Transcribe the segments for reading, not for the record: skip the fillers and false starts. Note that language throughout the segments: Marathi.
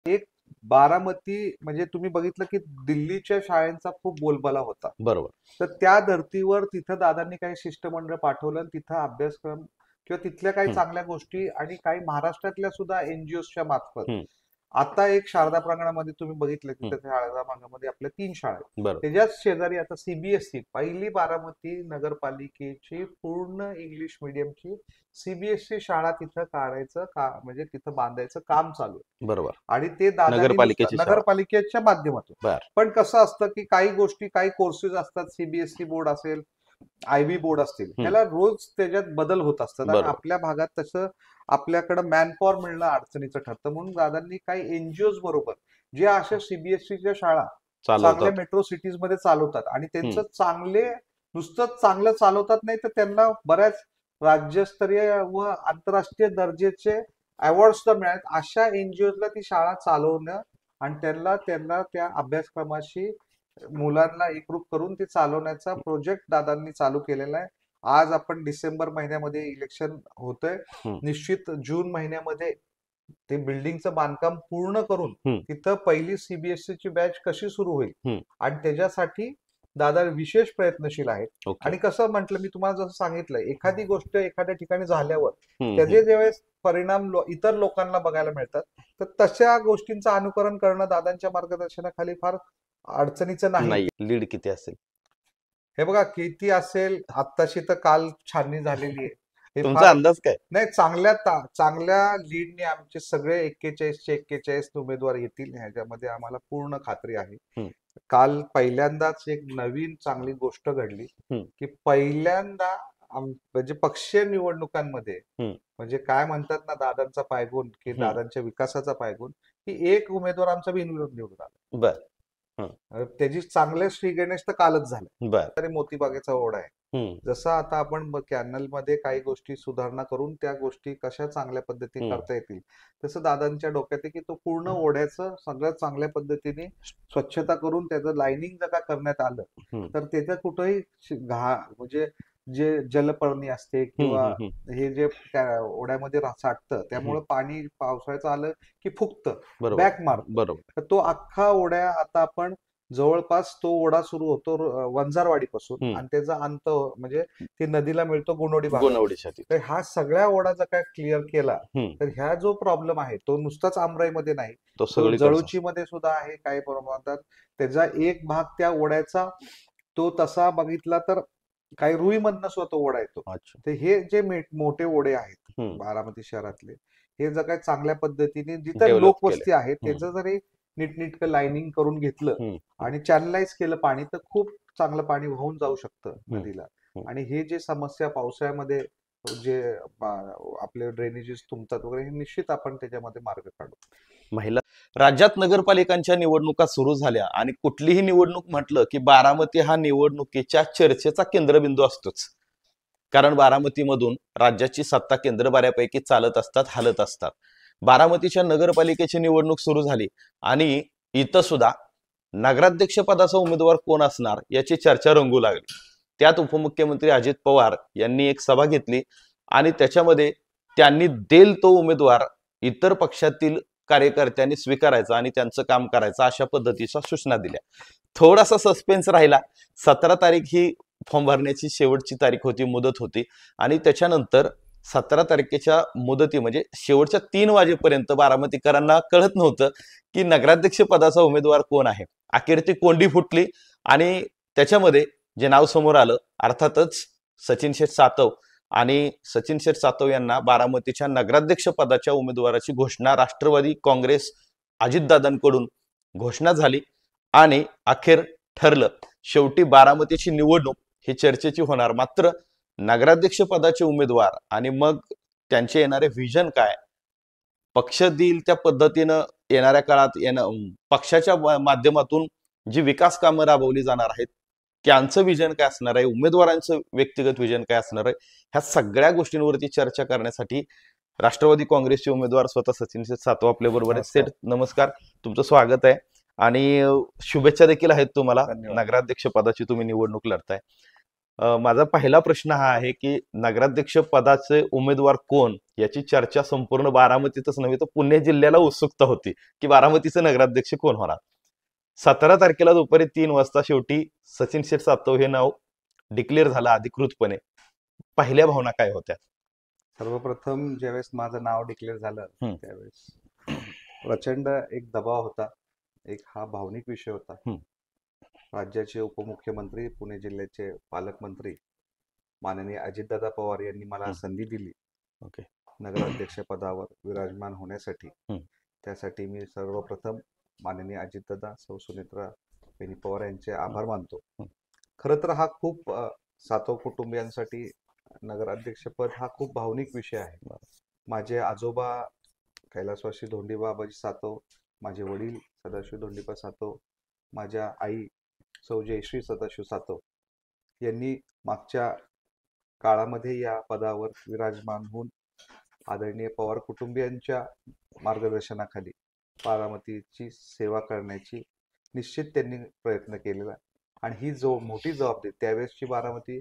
एक बारामती म्हणजे तुम्ही बघितलं की दिल्लीच्या शाळांचा खूप बोलबाला होता. बरोबर. तर त्या धर्तीवर तिथं दादांनी काही शिष्टमंडळ पाठवलं आणि तिथं अभ्यासक्रम किंवा तिथल्या काही हम्म, चांगल्या गोष्टी आणि काही महाराष्ट्रातल्या सुद्धा एनजीओच्या मार्फत हम्म, आता एक शारदा प्रांगणामध्ये तुम्ही बघितलं हम्म, तिथं शारदा प्रांगणामध्ये आपल्या 3 शाळा आहेत. बरोबर. त्याच्याच शेजारी आता सीबीएसई पहिली बारामती नगरपालिकेची पूर्ण इंग्लिश मिडियमची सीबीएसई शाळा तिथं काढायचं म्हणजे तिथं बांधायचं काम चालू आहे. बरोबर. आणि ते दादांनी नगरपालिकेची नुसतं शाळा. नगरपालिकेच्या माध्यमातून. बर. पण कसं असतं की काही गोष्टी काही कोर्सेस असतात सीबीएसई बोर्ड असेल आयबी बोर्ड असतील हम्म, ह्याला रोज त्याच्यात बदल होत असतात आणि बरोबर. आपल्या भागात तसं आपल्याकडं मॅनपॉवर मिळणं अडचणीचं ठरतं म्हणून दादांनी काही एनजीओ बरोबर जे अशा सीबीएसईच्या शाळा चांगल्या चालवतात. मेट्रो सिटीज मध्ये चालवतात आणि हम्म, त्यांचं चांगले नुसतं चांगलं चालवतात नाही तर त्यांना बऱ्याच राज्यस्तरीय व आंतरराष्ट्रीय दर्जाचे अवॉर्ड सुद्धा मिळालेत अशा एनजीओला ती शाळा चालवणं आणि त्यांना त्यांना त्या अभ्यासक्रमाशी मुलांना एकरूप करून ते चालवण्याचा प्रोजेक्ट दादांनी चालू केलेला आहे. आज आपण डिसेंबर महिन्यामध्ये इलेक्शन होतंय. हम्म, निश्चित जून महिन्यामध्ये ते बिल्डिंगचं बांधकाम पूर्ण करून हम्म, तिथं पहिली सीबीएसईची बॅच कशी सुरू होईल हम्म, आणि त्याच्यासाठी दादा विशेष प्रयत्नशील आहेत. ओके. आणि कसं म्हटलं मी तुम्हाला जसं सांगितलं एखादी गोष्ट एखाद्या ठिकाणी झाल्यावर हम्म, त्याचे ज्यावेळेस परिणाम इतर लोकांना बघायला मिळतात तर तशा गोष्टींचं अनुकरण करणं दादांच्या मार्गदर्शनाखाली फार अडचणीचं नाही. नाही, लीड किती असेल? हे बघा किती असेल आत्ताशी तर काल छाननी झालेली आहे. हे तुमचा फार अंदाज काय? नाही चांगल्या लीडने आमचे सगळे 41चे 41 उमेदवार येतील ह्याच्यामध्ये आम्हाला पूर्ण खात्री आहे. हम्म, काल पहिल्यांदाच एक नवीन चांगली गोष्ट घडली हम्म, की पहिल्यांदा म्हणजे पक्षीय निवडणुकांमध्ये हम्म, म्हणजे काय म्हणतात ना दादांचा पायगुण की हम्म, दादांच्या विकासाचा पायगुण की एक उमेदवार आमचा बिनविरोध निवडून आला. बर. हम्म, त्याची चांगले श्री गणेश तर कालच झालं. बर. तरी मोतीबागेचा ओढा आहे. हम्म, जसं आता आपण कॅनलमध्ये काही गोष्टी सुधारणा करून त्या गोष्टी कशा चांगल्या पद्धतीने हम्म, करता येतील तसं दादांच्या डोक्यात आहे की तो पूर्ण ओढ्याचं सगळ्यात चांगल्या पद्धतीने स्वच्छता करून त्याचं लाईनिंग जर का करण्यात आलं हम्म, तर त्याचं कुठंही म्हणजे जे जलपर्णी असते हम्म, किंवा हम्म, हे जे त्या ओढ्यामध्ये साठतं हम्म, त्यामुळे पाणी पावसाळ्याचं आलं की फुगतं, बरोबर. बॅक मारतं. बरोबर. तर तो अख्खा ओढ्या आता आपण जवळपास तो ओढा सुरू होतो वंजारवाडीपासून हम्म, आणि त्याचा अंत म्हणजे ती नदीला मिळतो गुणवडी भागात. गोनवडीसाठी. तर हा सगळ्या ओढा जर काय क्लिअर केला हम्म, तर ह्या जो प्रॉब्लेम आहे तो नुसताच आमराईमध्ये नाही तो तो सगळीकडचा. जळूची मध्ये सुद्धा आहे काही प्रमाणात. त्याचा एक भाग त्या ओढ्याचा तो तसा बघितला तर काही रुईमधनं सुद्धा तो ओढा येतो. अच्छा. तर हे जे मोठे ओढे आहेत हम्म, बारामती शहरातले हे जर काही चांगल्या पद्धतीने जिथं डेव्हलप केले. लोकवस्ती आहे हम्म, त्याचं जरी नीटनीटकं लाईनिंग करून घेतलं हम्म, आणि चॅनलाइज केलं पाणी तर खूप चांगलं पाणी वाहून जाऊ शकतं हम्म, नदीला. हम्म. आणि हे जे समस्या पावसाळ्यामध्ये जे आपले ड्रेनेजेस तुंबतात वगैरे हे निश्चित आपण त्याच्यामध्ये मार्ग काढू. महिला राज्यात नगरपालिकांच्या निवडणुका सुरू झाल्या आणि कुठलीही निवडणूक म्हटलं की बारामती हा निवडणुकीच्या चर्चेचा केंद्रबिंदू असतोच. कारण बारामतीमधून राज्याची सत्ता केंद्र बऱ्यापैकी चालत असतात, हलत असतात. बारामतीच्या नगरपालिकेची निवडणूक सुरू झाली आणि इथं सुद्धा नगराध्यक्ष पदाचा उमेदवार कोण असणार याची चर्चा रंगू लागली. त्यात उपमुख्यमंत्री अजित पवार यांनी एक सभा घेतली आणि त्याच्यामध्ये त्यांनी देल तो उमेदवार इतर पक्षातील कार्यकर्त्यांनी स्वीकारायचा आणि त्यांचं काम करायचं अशा पद्धतीच्या सूचना दिल्या. थोडासा सस्पेन्स राहिला. 17 तारीख ही फॉर्म भरण्याची शेवटची तारीख होती, मुदत होती आणि त्याच्यानंतर 17 तारखेच्या मुदती म्हणजे शेवटच्या 3 वाजेपर्यंत बारामतीकरांना कळत नव्हतं की नगराध्यक्ष पदाचा उमेदवार कोण आहे. अखेर ती कोंडी फुटली आणि त्याच्यामध्ये जे नाव समोर आलं अर्थातच सचिन शेठ सातव आणि सचिन शेठ सातव यांना बारामतीच्या नगराध्यक्ष पदाच्या उमेदवाराची घोषणा राष्ट्रवादी काँग्रेस अजितदादांकडून घोषणा झाली आणि अखेर ठरलं. शेवटी बारामतीची निवडणूक ही चर्चेची होणार. मात्र नगराध्यक्ष पदाचे उमेदवार आणि मग त्यांचे येणारे व्हिजन काय, पक्ष देईल त्या पद्धतीनं येणाऱ्या काळात पक्षाच्या माध्यमातून जी विकास कामं राबवली जाणार आहेत त्यांचं विजन काय असणार आहे, उमेदवारांचं व्यक्तिगत विजन काय असणार आहे, ह्या सगळ्या गोष्टींवरती चर्चा करण्यासाठी राष्ट्रवादी काँग्रेसचे उमेदवार स्वतः सचिन शेठ सातव आपल्या बरोबर आहेत. सेठ नमस्कार, तुमचं स्वागत आहे आणि शुभेच्छा देखील आहेत तुम्हाला. धन्यवाद. नगराध्यक्ष पदाची तुम्ही निवडणूक लढताय. माझा पहिला प्रश्न हा आहे की नगराध्यक्ष पदाचे उमेदवार कोण याची चर्चा संपूर्ण बारामतीतच नव्हे तर पुणे जिल्ह्याला उत्सुकता होती की बारामतीचे नगराध्यक्ष कोण होणार. 17 तारखेला दुपारी 3 वाजता शेवटी सचिन शेठ सातव हे नाव डिक्लेअर झालं अधिकृतपणे. पहिल्या भावना काय होत्या? सर्वप्रथम ज्यावेळेस माझं नाव डिक्लेअर झालं हम्म. त्यावेळेस प्रचंड एक दबाव होता, एक हा भावनिक विषय होता. हम्म. राज्याचे उपमुख्यमंत्री, पुणे जिल्ह्याचे पालकमंत्री माननीय अजितदादा पवार यांनी मला हम्म. संधी दिली ओके. नगराध्यक्ष पदावर विराजमान होण्यासाठी. हम्म. त्यासाठी मी सर्वप्रथम माननीय अजितदादा, सौ सुनेत्रा पेनी पवार यांचे आभार मानतो. खरं तर हा खूप सातव कुटुंबियांसाठी नगराध्यक्षपद हा खूप भावनिक विषय आहे. माझे आजोबा कैलासवासी धोंडीबा आबाजी सातव, माझे वडील सदाशिव धोंडीबा सातव, माझ्या आई सौ जयश्री सदाशिव सातव यांनी मागच्या काळामध्ये या पदावर विराजमान होऊन आदरणीय पवार कुटुंबियांच्या मार्गदर्शनाखाली बारामतीची सेवा करण्याची निश्चित त्यांनी प्रयत्न केलेला. आणि ही जो मोठी जबाबदारी, त्यावेळेसची बारामती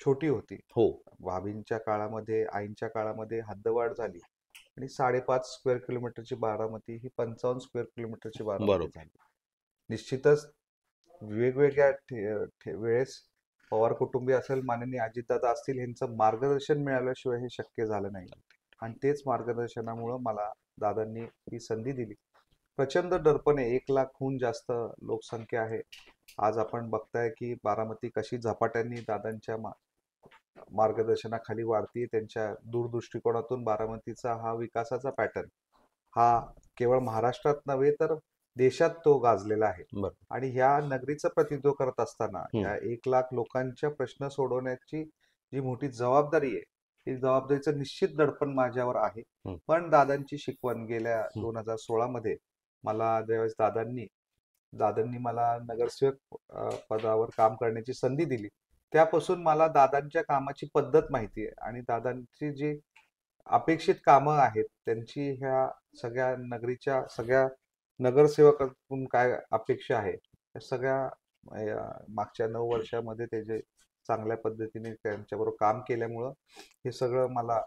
छोटी होती. हो. भाभींच्या काळामध्ये, आईंच्या काळामध्ये हद्दवाढ झाली आणि 5.5 स्क्वेअर किलोमीटरची बारामती ही 55 स्क्वेअर किलोमीटरची बारामती बरोबर. झाली. निश्चितच वेगवेगळ्या वेळेस पवार कुटुंबीय असेल, माननीय अजितदादा असतील, यांचं मार्गदर्शन मिळाल्याशिवाय हे शक्य झालं नाही. आणि तेच मार्गदर्शनामुळं मला दादांनी ही संधी दिली. प्रचंड दडपण आहे, 1 लाखहून जास्त लोकसंख्या आहे. आज आपण बघताय की बारामती कशी झपाट्याने दादांच्या मार्गदर्शनाखाली वाढते. त्यांच्या दूरदृष्टिकोनातून बारामतीचा हा विकासाचा पॅटर्न हा केवळ महाराष्ट्रात नव्हे तर देशात तो गाजलेला आहे. बरं. आणि ह्या नगरीचं प्रतिनिधित्व करत असताना या 1 लाख लोकांच्या प्रश्न सोडवण्याची जी मोठी जबाबदारी आहे, ही जबाबदारीचं निश्चित दडपण माझ्यावर आहे. पण दादांची शिकवण गेल्या 2016 मध्ये मला ज्यावेळेस दादांनी मला नगरसेवक पदावर काम करण्याची संधी दिली, त्यापासून मला दादांच्या कामाची पद्धत माहिती आहे. आणि दादांची जी अपेक्षित कामं आहेत, त्यांची ह्या सगळ्या नगरीच्या सगळ्या नगरसेवकातून काय अपेक्षा आहे, या सगळ्या मागच्या 9 वर्षामध्ये ते जे चांगल्या पद्धतीने त्यांच्याबरोबर काम केल्यामुळं हे सगळं मला,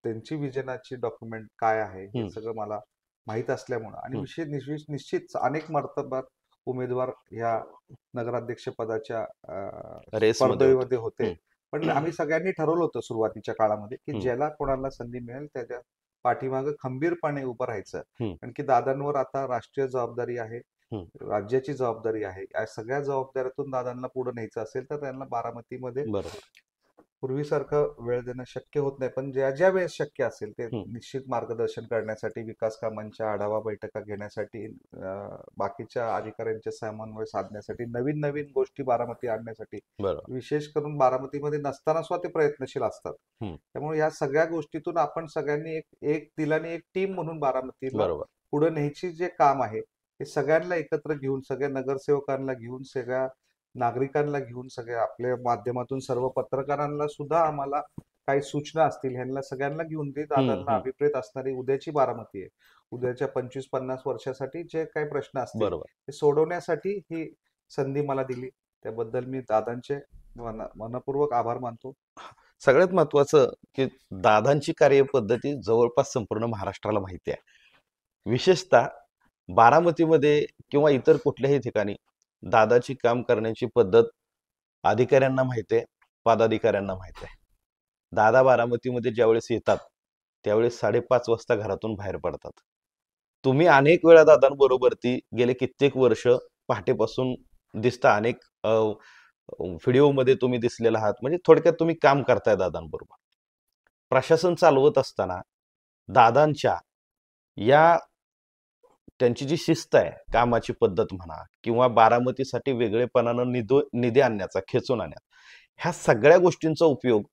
त्यांची विजनाची डॉक्युमेंट काय आहे हे सगळं मला माहीत असल्यामुळं. आणि निश्चित अनेक मार्तबर उमेदवार ह्या नगराध्यक्ष पदाच्या स्पर्धेमध्ये होते. पण आम्ही सगळ्यांनी ठरवलं होतं सुरुवातीच्या काळामध्ये की ज्याला कोणाला संधी मिळेल त्याच्या पाठीमागे खंबीरपणे उभं राहायचं. कारण की दादांवर आता राष्ट्रीय जबाबदारी आहे, राज्याची जबाबदारी आहे. या सगळ्या जबाबदाऱ्यातून दादांना पुढे न्यायचं असेल तर त्यांना बारामतीमध्ये पूर्वीसारखं वेळ देणं शक्य होत नाही. पण ज्या वेळेस शक्य असेल ते निश्चित मार्गदर्शन करण्यासाठी, विकास कामांच्या आढावा बैठका घेण्यासाठी, बाकीच्या अधिकाऱ्यांचे समन्वय साधण्यासाठी, नवीन गोष्टी बारामती आणण्यासाठी, विशेष करून बारामतीमध्ये नसताना सुद्धा ते प्रयत्नशील असतात. त्यामुळे या सगळ्या गोष्टीतून आपण सगळ्यांनी एक दिलाने एक टीम म्हणून बारामतीला पुढे न्यायची जे काम आहे हे सगळ्यांना एकत्र घेऊन, सगळ्या नगरसेवकांना घेऊन, सगळ्या नागरिकांना घेऊन, सगळ्या आपल्या माध्यमातून सर्व पत्रकारांना सुद्धा आम्हाला काही सूचना असतील, ह्यांना सगळ्यांना घेऊन ते दादांना अभिप्रेत असणारी उद्याची बारामती आहे, उद्याच्या 25-50 वर्षासाठी जे काही प्रश्न असतील ते सोडवण्यासाठी ही संधी मला दिली. त्याबद्दल मी दादांचे मनपूर्वक आभार मानतो. सगळ्यात महत्वाचं की दादांची कार्यपद्धती जवळपास संपूर्ण महाराष्ट्राला माहिती आहे. विशेषतः बारामतीमध्ये किंवा इतर कुठल्याही ठिकाणी दादाची काम करण्याची पद्धत अधिकाऱ्यांना माहिती आहे, पदाधिकाऱ्यांना माहिती आहे. दादा बारामतीमध्ये ज्यावेळेस येतात त्यावेळेस 5:30 वाजता घरातून बाहेर पडतात. तुम्ही अनेक वेळा दादांबरोबर ती गेले कित्येक वर्ष पहाटेपासून दिसता, अनेक व्हिडिओमध्ये तुम्ही दिसलेला आहात. म्हणजे थोडक्यात तुम्ही काम करताय दादांबरोबर. प्रशासन चालवत असताना दादांच्या या त्यांची जी शिस्त आहे, कामाची पद्धत म्हणा किंवा बारामतीसाठी वेगळेपणानं निधी आणण्याचा, खेचून आणण्याचा, ह्या सगळ्या गोष्टींचा उपयोग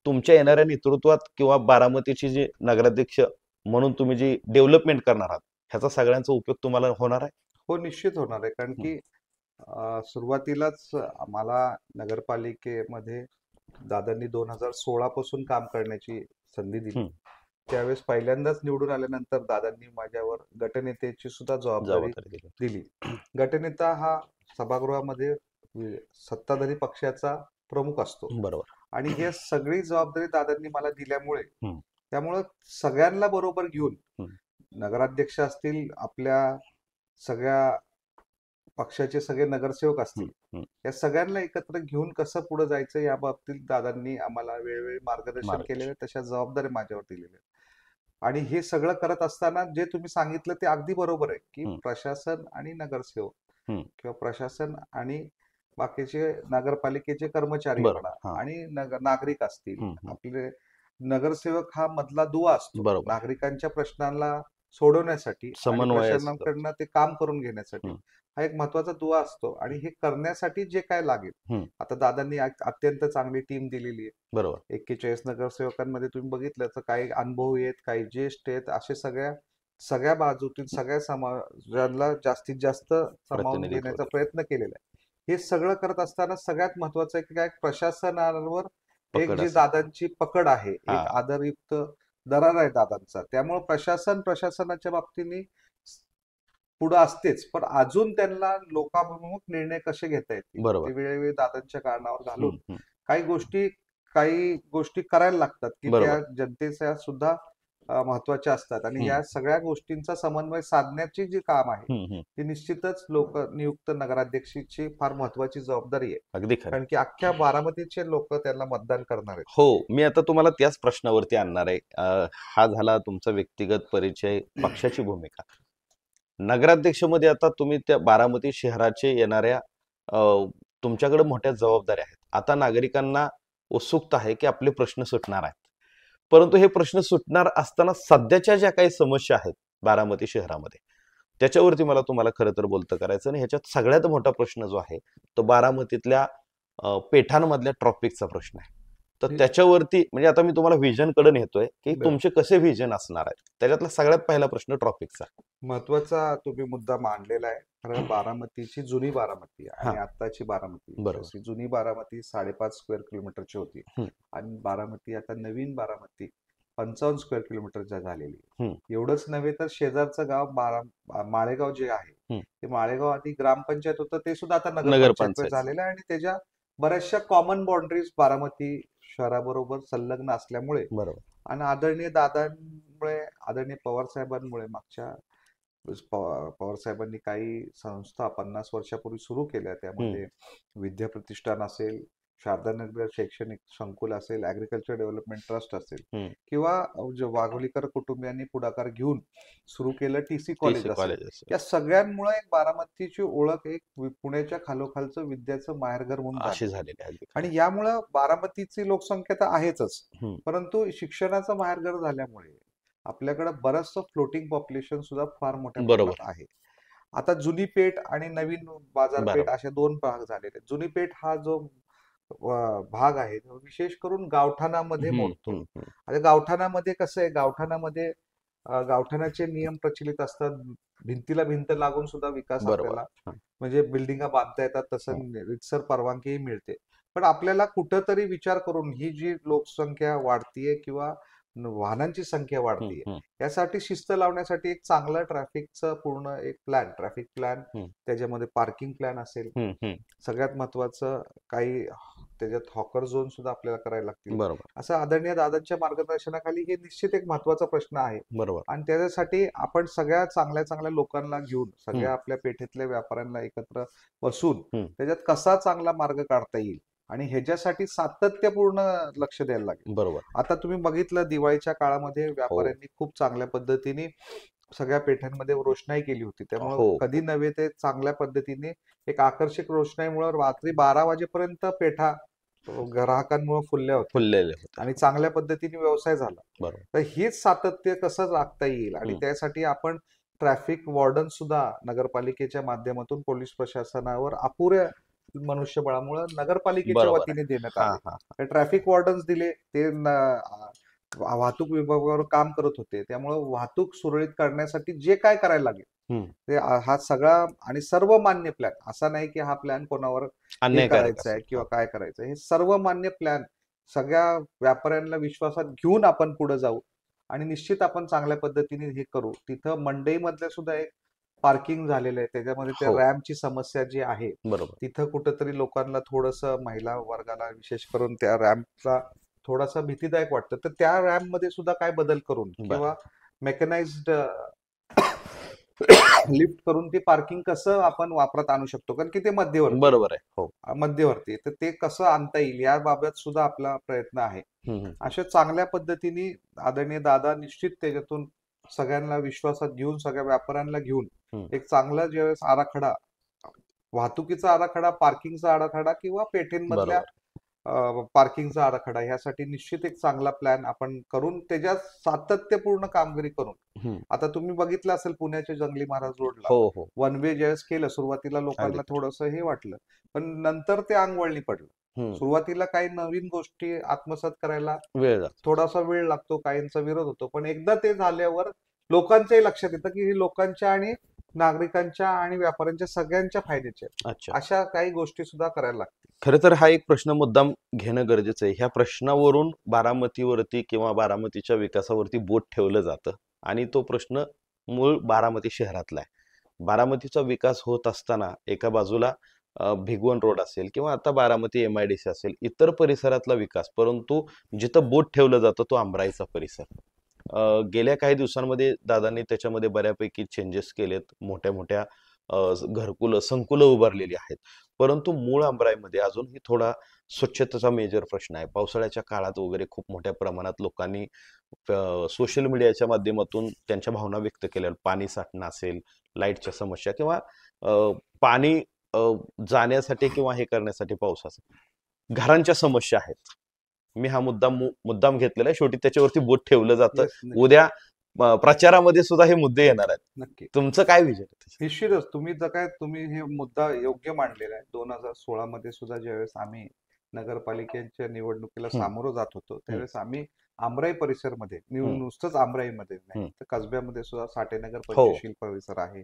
तुमच्या येणाऱ्या नेतृत्वात किंवा बारामतीची जी नगराध्यक्ष म्हणून तुम्ही जी डेव्हलपमेंट करणार आहात ह्याचा सगळ्यांचा उपयोग तुम्हाला होणार आहे? हो, निश्चित होणार आहे. कारण की सुरुवातीलाच मला नगरपालिकेमध्ये दादांनी 2016 पासून काम करण्याची संधी दिली. त्यावेळेस पहिल्यांदाच निवडून आल्यानंतर दादांनी माझ्यावर गटनेत्याची सुद्धा जबाबदारी दिली. गटनेता हा सभागृहामध्ये सत्ताधारी पक्षाचा प्रमुख असतो. बरोबर. आणि हे सगळी जबाबदारी दादांनी मला दिल्यामुळे हम्म. त्यामुळं सगळ्यांना बरोबर घेऊन हम्म. नगराध्यक्ष असतील, आपल्या सगळ्या पक्षाचे सगळे नगरसेवक असतील, हम्म. हम्म. या सगळ्यांना एकत्र घेऊन कसं पुढे जायचं या बाबतीत दादांनी आम्हाला वेळोवेळी मार्गदर्शन केलेलं आहे. तशा जबाबदारी माझ्यावर दिलेल्या आहेत. आणि हे सगळं करत असताना जे तुम्ही सांगितलं ते अगदी बरोबर आहे की हम्म. प्रशासन आणि नगरसेवक हम्म. किंवा प्रशासन आणि बाकीचे नगरपालिकेचे कर्मचारी बरोबर. म्हणा हा. आणि नागरिक असतील, हम्म. हम्म. आपले नगरसेवक हा मधला दुवा असतो बरोबर. नागरिकांच्या प्रश्नांना सोडवण्यासाठी आणि समन्वय असतो. प्रशासनाकडनं ते काम करून घेण्यासाठी. हम्म. हा एक महत्वाचा दुवा असतो आणि हे करण्यासाठी जे काय लागेल, हम्म. आता दादांनी अत्यंत चांगली टीम दिलेली आहे. बरोबर. 41 नगरसेवकांमध्ये तुम्ही बघितलं तर काही अनुभवी आहेत, काही ज्येष्ठ आहेत, असे सगळ्या बाजूतील सगळ्या समाजाला जास्तीत जास्त सामावून प्रतिनिधित्व घेण्याचा केलं. प्रयत्न केलेला आहे. हे सगळं करत असताना सगळ्यात महत्वाचं आहे की काय प्रशासनावर एक पकड जी असेल. दादांची पकड आहे, हा. एक आदरयुक्त दरार आहे दादांचा. त्यामुळे प्रशासनाच्या बाबतीने पुढे असतेच, पण अजून त्यांना लोकाभिमुख निर्णय कसे घेता येतील बरोबर. ते वेळोवेळी दादांच्या कारणावर घालून हम्म. हम्म. काही गोष्टी करायला लागतात की त्या बरोबर. जनतेच्या सुद्धा महत्वाच्या असतात. आणि हम्म. या सगळ्या गोष्टींचा समन्वय साधण्याची जी काम आहे हम्म. हम्म. ती निश्चितच लोकनियुक्त नगराध्यक्षाची फार महत्वाची जबाबदारी आहे. अगदी खरं. कारण की अख्ख्या बारामतीचे लोक त्यांना मतदान करणार आहेत. हो, मी आता तुम्हाला त्याच प्रश्नावरती आणणार आहे. हा झाला तुमचा व्यक्तिगत परिचय, पक्षाची भूमिका. नगराध्यक्षमध्ये आता तुम्ही त्या बारामती शहराचे येणाऱ्या तुमच्याकडे मोठ्या जबाबदाऱ्या आहेत. आता नागरिकांना उत्सुकता आहे की आपले प्रश्न सुटणार आहेत. परंतु हे प्रश्न सुटणार असताना सध्याच्या ज्या काही समस्या आहेत बारामती शहरामध्ये, त्याच्यावरती मला तुम्हाला खरं तर बोलतं करायचं. आणि ह्याच्यात सगळ्यात मोठा प्रश्न जो आहे तो बारामतीतल्या पेठांमधल्या ट्रॉफिकचा प्रश्न आहे. तर त्याच्यावरती म्हणजे आता मी तुम्हाला व्हिजन कडे नेतोय की बरं. तुमचे कसे व्हिजन असणार आहेत. त्याच्यातला सगळ्यात पहिला प्रश्न ट्रॉफिकचा. महत्वाचा तुम्ही मुद्दा मांडलेला आहे. कारण बारामतीची जुनी बारामती आणि आत्ताची बारामती, बरोबर. जशी जुनी बारामती 5.5 स्क्वेअर किलोमीटरची होती आणि बारामती आता नवीन बारामती 55 स्क्वेअर किलोमीटरच्या झालेली आहे. एवढंच नव्हे तर शेजारचं गाव माळेगाव जे आहे ते माळेगाव आधी ग्रामपंचायत होतं, ते सुद्धा आता नगरपंचायत झालेलं आहे. आणि त्याच्या बऱ्याचशा कॉमन बाउंड्रीज बारामती शहराबरोबर संलग्न असल्यामुळे बरोबर. आणि आदरणीय दादांमुळे, आदरणीय पवार साहेबांमुळे, मागच्या पवार साहेबांनी काही संस्था 50 वर्षापूर्वी सुरू केल्या. त्यामध्ये विद्या प्रतिष्ठान असेल, शारदानगर शैक्षणिक संकुल असेल, ऍग्रिकल्चर डेव्हलपमेंट ट्रस्ट असेल किंवा वाघोलीकर कुटुंबियांनी पुढाकार घेऊन सुरू केलं टीसी कॉलेज असेल. या सगळ्यांमुळे एक बारामतीची ओळख एक पुण्याच्या खालोखालचं विद्याचं माहेरघर म्हणून अशी झालेली आहे. आणि यामुळं बारामतीची लोकसंख्या तर आहेच, परंतु शिक्षणाचं माहेरघर झाल्यामुळे आपल्याकडे बरंचसं फ्लोटिंग पॉप्युलेशन सुद्धा फार मोठ्या प्रमाणात आहे. आता जुनी पेठ आणि नवीन बाजारपेठ असे दोन भाग झालेले. जुनी पेठ हा जो भाग आहे विशेष करून गावठाणामध्ये मोडतो. आता गावठाणामध्ये कसं आहे, गावठाणाचे नियम प्रचलित असतात. भिंतीला भिंत लागून सुद्धा विकास आपल्याला म्हणजे बिल्डिंगा बांधता येतात, तसं रितसर परवानगीही मिळते. पण आपल्याला कुठंतरी विचार करून ही जी लोकसंख्या वाढतीये किंवा वाहनांची संख्या वाढतीये, यासाठी शिस्त लावण्यासाठी एक चांगला ट्रॅफिकचं पूर्ण एक प्लॅन, ट्रॅफिक प्लॅन, त्याच्यामध्ये पार्किंग प्लॅन असेल. सगळ्यात महत्वाचं काही त्याच्यात हॉकर झोन सुद्धा आपल्याला करायला लागतील. असं आदरणीय दादांच्या मार्गदर्शनाखाली हे निश्चित एक महत्वाचा प्रश्न आहे. आणि त्याच्यासाठी आपण सगळ्या चांगल्या लोकांना घेऊन, सगळ्या आपल्या पेठेतल्या व्यापाऱ्यांना एकत्र बसून त्याच्यात कसा चांगला मार्ग काढता येईल आणि ह्याच्यासाठी सातत्यपूर्ण लक्ष द्यायला लागेल. बरोबर. आता तुम्ही बघितलं दिवाळीच्या काळामध्ये व्यापाऱ्यांनी खूप चांगल्या पद्धतीने सगळ्या पेठांमध्ये रोषणाई केली होती. त्यामुळे कधी नव्हे ते चांगल्या पद्धतीने एक आकर्षक रोषणाईमुळे रात्री 12 वाजेपर्यंत पेठा ग्राहकांमुळे फुलल्या होत्या आणि चांगल्या पद्धतीने व्यवसाय झाला. तर हेच सातत्य कसं राखता येईल आणि त्यासाठी आपण ट्रॅफिक वॉर्डन सुद्धा नगरपालिकेच्या माध्यमातून पोलीस प्रशासनावर अपुऱ्या मनुष्यबळामुळे नगरपालिकेच्या वतीने देण्यात आले. ट्रॅफिक वॉर्डन्स दिले, ते वाहतूक विभागावर काम करत होते. त्यामुळे वाहतूक सुरळीत करण्यासाठी जे काय करायला लागेल ते हा सगळा आणि सर्वमान्य प्लॅन, असा नाही की हा प्लॅन कोणावर करायचा आहे किंवा काय करायचं, हे सर्वमान्य प्लॅन सगळ्या व्यापाऱ्यांना विश्वासात घेऊन आपण पुढे जाऊ आणि निश्चित आपण चांगल्या पद्धतीने हे करू. तिथं मंडईमधल्या सुद्धा एक पार्किंग झालेलं आहे, त्याच्यामध्ये त्या हो. रॅम्पची समस्या जी आहे, बरोबर. तिथं कुठंतरी लोकांना थोडंसं, महिला वर्गाला विशेष करून त्या रॅम्पचा थोडासा भीतीदायक वाटतं. तर त्या रॅम्प मध्ये सुद्धा काय बदल करून बर. किंवा मेकॅनाइज्ड लिफ्ट करून ती पार्किंग कसं आपण वापरात आणू शकतो, कारण की ते मध्यवर्ती बरोबर आहे. हो. मध्यवर्ती आहे. तर ते कसं आणता येईल याबाबत सुद्धा आपला प्रयत्न आहे. हम्म, हम्म. अशा चांगल्या पद्धतीने आदरणीय दादा निश्चित त्याच्यातून सगळ्यांना विश्वासात घेऊन, सगळ्या व्यापाऱ्यांना घेऊन हम्म. एक चांगला ज्यावेळेस आराखडा, वाहतुकीचा आराखडा, पार्किंगचा आराखडा किंवा पेठेंमधल्या बरोबर. पार्किंगचा आराखडा, ह्यासाठी निश्चित एक चांगला प्लॅन आपण करून त्याच्यात सातत्यपूर्ण कामगिरी करून. हम्म. आता तुम्ही बघितलं असेल पुण्याच्या जंगली महाराज रोडला हो हो. वन वे ज्यावेळेस केलं, सुरुवातीला अगदी लोकांना खरं. थोडंसं हे वाटलं, पण नंतर ते अंगवळणी पडलं. हम्म. सुरुवातीला काही नवीन गोष्टी आत्मसात करायला वेळ जातो. थोडासा वेळ लागतो, काहींचा विरोध होतो, पण एकदा ते झाल्यावर लोकांच्याही लक्षात येतं की हे लोकांच्या आणि नागरिकांच्या आणि व्यापाऱ्यांच्या सगळ्यांच्या फायद्याचे आहे. अच्छा. अशा काही गोष्टी सुद्धा करायला लागतात. खरं तर हा एक प्रश्न मुद्दाम घेणं गरजेचं आहे. ह्या प्रश्नावरून बारामतीवरती किंवा बारामतीच्या विकासावरती बोट ठेवलं जातं आणि तो प्रश्न मूळ बारामती शहरातला आहे. बारामतीचा विकास होत असताना एका बाजूला भिगवण रोड असेल किंवा आता बारामती MIDC असेल, इतर परिसरातला विकास, परंतु जिथं बोट ठेवलं जातं तो आमराईचा परिसर. गेल्या काही दिवसांमध्ये दादांनी त्याच्यामध्ये बऱ्यापैकी चेंजेस केलेत. मोठ्या मोठ्या घरकुलं, संकुलं उभारलेली आहेत. परंतु मूळ आमराईमध्ये अजूनही थोडा स्वच्छतेचा मेजर प्रश्न आहे. पावसाळ्याच्या काळात वगैरे खूप मोठ्या प्रमाणात लोकांनी सोशल मीडियाच्या माध्यमातून त्यांच्या भावना व्यक्त केल्या. पाणी साठणं असेल, लाईटच्या समस्या किंवा पाणी जाण्यासाठी किंवा हे करण्यासाठी पावसाचं घरांच्या समस्या आहेत. मी हा मुद्दाम घेतलेला आहे. शेवटी त्याच्यावरती बोट ठेवलं जातं. Yes, नक्की. उद्या प्रचारामध्ये सुद्धा हे मुद्दे येणार आहेत. नक्की. तुमचं काय विजन आहे? निश्चितच तुम्ही हे मुद्दा योग्य मांडलेला आहे. 2016 मध्ये सुद्धा ज्यावेळेस आम्ही नगरपालिकेच्या निवडणुकीला सामोरं जात होतो, त्यावेळेस आम्ही आमराई परिसरमध्ये, नुसतंच आमराईमध्ये नाही तर कसब्यामध्ये सुद्धा साठेनगर पंचशील परिसर आहे.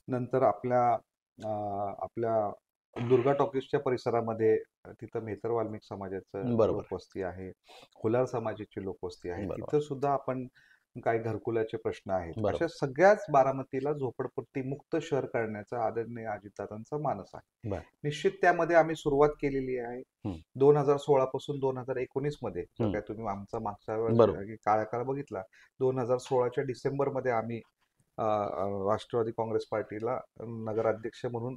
नंतर आपल्या दुर्गा टॉकीजच्या परिसरामध्ये तिथं मेहतर वाल्मिक समाजाचं बरोबर. लोकवस्ती आहे, हुलार समाजाची लोकवस्ती आहे. बरोबर. तिथं सुद्धा आपण काही घरकुलाचे प्रश्न आहेत. बरोबर. अशा सगळ्याच बारामतीला झोपडपट्टी मुक्त शहर करण्याचा आदरणीय अजितदादांचा मानस आहे. बरं. निश्चित त्यामध्ये आम्ही सुरुवात केलेली आहे. 2016 पासून 2019 मध्ये जर काय तुम्ही आमचा मागच्या काळ बघितला, 2016च्या डिसेंबर मध्ये आम्ही राष्ट्रवादी काँग्रेस पार्टीला नगराध्यक्ष म्हणून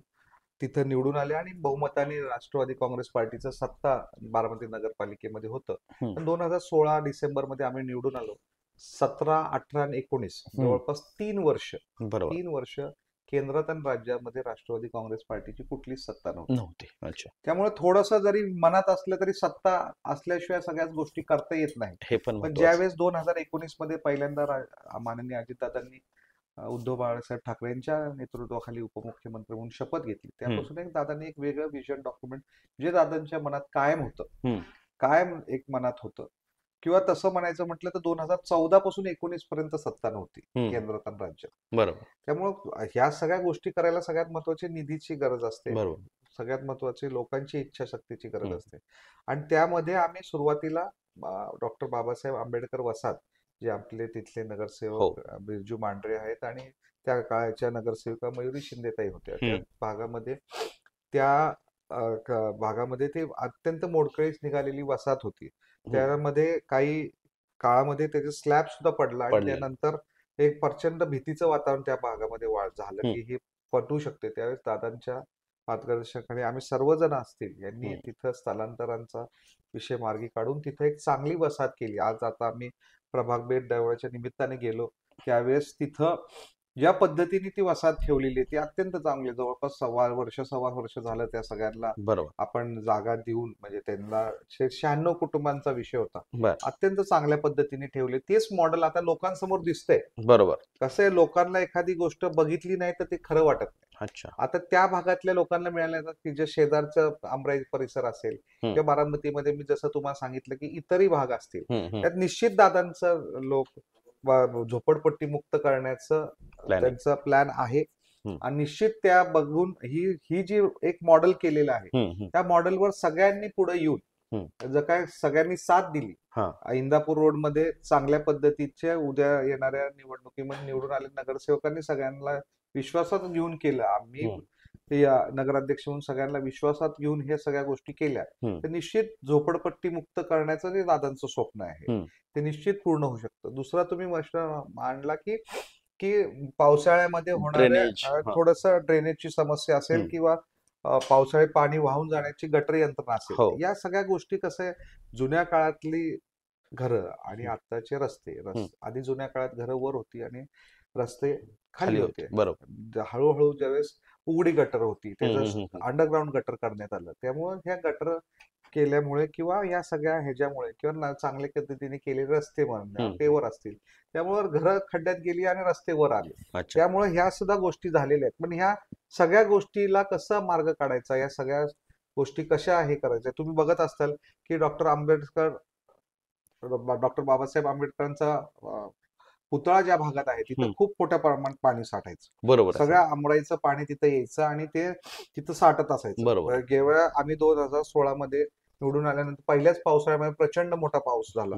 तिथं निवडून आले आणि बहुमताने राष्ट्रवादी काँग्रेस पार्टीचं सत्ता बारामती नगरपालिकेमध्ये होतं. पण 2016 डिसेंबर मध्ये आम्ही निवडून आलो. 17, 18 आणि 19 जवळपास 3 वर्ष बरोबर. 3 वर्ष केंद्रात आणि राज्यामध्ये राष्ट्रवादी काँग्रेस पार्टीची कुठलीच सत्ता नव्हती. अच्छा. त्यामुळे थोडंसं जरी मनात असलं तरी सत्ता असल्याशिवाय सगळ्याच गोष्टी करता येत नाही. हे पण पण महत्त्वाचं. ज्यावेळेस 2019 मध्ये पहिल्यांदा माननीय अजितदादांनी उद्धव बाळासाहेब ठाकरे यांच्या नेतृत्वाखाली उपमुख्यमंत्री म्हणून शपथ घेतली, त्यापासून एक दादांनी एक वेगळं विजन डॉक्युमेंट जे दादांच्या मनात कायम होतं, कायम एक मनात होतं, किंवा तसं म्हणायचं म्हटलं तर 2014 पासून 19 पर्यंत सत्ता नव्हती केंद्रात आणि राज्यात. बरोबर. त्यामुळं ह्या सगळ्या गोष्टी करायला सगळ्यात महत्वाची निधीची गरज असते. बरोबर. सगळ्यात महत्वाची लोकांची इच्छाशक्तीची गरज असते. आणि त्यामध्ये आम्ही सुरुवातीला डॉक्टर बाबासाहेब आंबेडकर वसाहत, जे आपले तिथले नगरसेवक बिरजू मांढरे आहेत आणि त्या काळाच्या नगरसेविका मयुरी शिंदेताई होत्या, त्या भागामध्ये ते अत्यंत मोडकळीस निघालेली वसाहत होती. त्यामध्ये काही काळामध्ये त्याचे स्लॅब सुद्धा पडला आणि त्यानंतर एक प्रचंड भीतीचं वातावरण त्या भागामध्ये झालं की हे पटू शकते. त्यावेळेस दादांच्या मार्गदर्शनाखाली आम्ही सर्वजण असतील यांनी तिथं स्थलांतरांचा विषय मार्गी काढून तिथं एक चांगली वसाहत केली. आज आता आम्ही प्रभाग बेट दौऱ्याच्या निमित्ताने गेलो, त्यावेळेस तिथं ज्या पद्धतीने ती वसाहत ठेवलेली आहे ती अत्यंत चांगली. जवळपास सव्वा वर्ष झालं त्या सगळ्यांना आपण जागा देऊन, म्हणजे त्यांना 96 कुटुंबांचा विषय होता, अत्यंत चांगल्या पद्धतीने ठेवले. तेच मॉडेल आता लोकांसमोर दिसतंय. बरोबर. कसं आहे, लोकांना एखादी गोष्ट बघितली नाही तर ते खरं वाटत नाही. अच्छा. आता त्या भागातल्या लोकांना मिळाल्या की जे शेजारचं आमराई परिसर असेल किंवा बारामतीमध्ये मी जसं तुम्हाला सांगितलं की इतरही भाग असतील, त्यात निश्चित दादांचं लोक झोपडपट्टी मुक्त करण्याचं त्यांचा प्लॅन आहे. आणि निश्चित त्या बघून ही जी एक मॉडेल केलेलं आहे, त्या मॉडेलवर सगळ्यांनी पुढे येऊन जर काय सगळ्यांनी साथ दिली, इंदापूर रोड मध्ये चांगल्या पद्धतीच्या उद्या येणाऱ्या निवडणुकीमध्ये निवडून आले नगरसेवकांनी सगळ्यांना विश्वासात घेऊन केलं आम्ही, हम्म. ते नगराध्यक्ष म्हणून सगळ्यांना विश्वासात घेऊन हे सगळ्या गोष्टी केल्या, हम्म. तर निश्चित झोपडपट्टी मुक्त करण्याचं जे दादांचं स्वप्न आहे हम्म. ते निश्चित पूर्ण होऊ शकतं. दुसरा तुम्ही प्रश्न मांडला की की पावसाळ्यामध्ये होणाऱ्या ड्रेनेज. हा. थोडस ड्रेनेजची समस्या असेल हम्म. किंवा पावसाळी पाणी वाहून जाण्याची गटर यंत्रणा असेल, हो. या सगळ्या गोष्टी कसं आहे, जुन्या काळातली घरं आणि हम्म. आत्ताचे रस्ते, हम्म. आधी जुन्या काळात घरं वर होती आणि रस्ते खाली खाली होते. होते. बरोबर. हळूहळू ज्यावेळेस उघडी गटर होती, हम्म. त्याचं हम्म. अंडरग्राऊंड गटर करण्यात आलं. त्यामुळे ह्या गटर केल्यामुळे किंवा या सगळ्या ह्याच्यामुळे किंवा चांगल्या पद्धतीने केलेले रस्ते म्हणा, हम्म. पेवर असतील, त्यामुळे घरं खड्ड्यात गेली आणि रस्ते वर आले. अच्छा. त्यामुळे ह्या सुद्धा गोष्टी झालेल्या आहेत. पण ह्या सगळ्या गोष्टीला कसा मार्ग काढायचा, या सगळ्या गोष्टी कशा हे करायच्या, तुम्ही बघत असताल की डॉक्टर बाबासाहेब आंबेडकरांचा पुतळा ज्या भागात आहे तिथं हम्म. खूप मोठ्या प्रमाणात पाणी साठायचं. बरोबर आहे. सगळ्या आंबळाईचं पाणी तिथं यायचं आणि ते तिथं साठत असायचं. बरोबर. जेव्हा आम्ही 2016 मध्ये निवडून आल्यानंतर पहिल्याच पावसाळ्यामध्ये प्रचंड मोठा पाऊस झाला.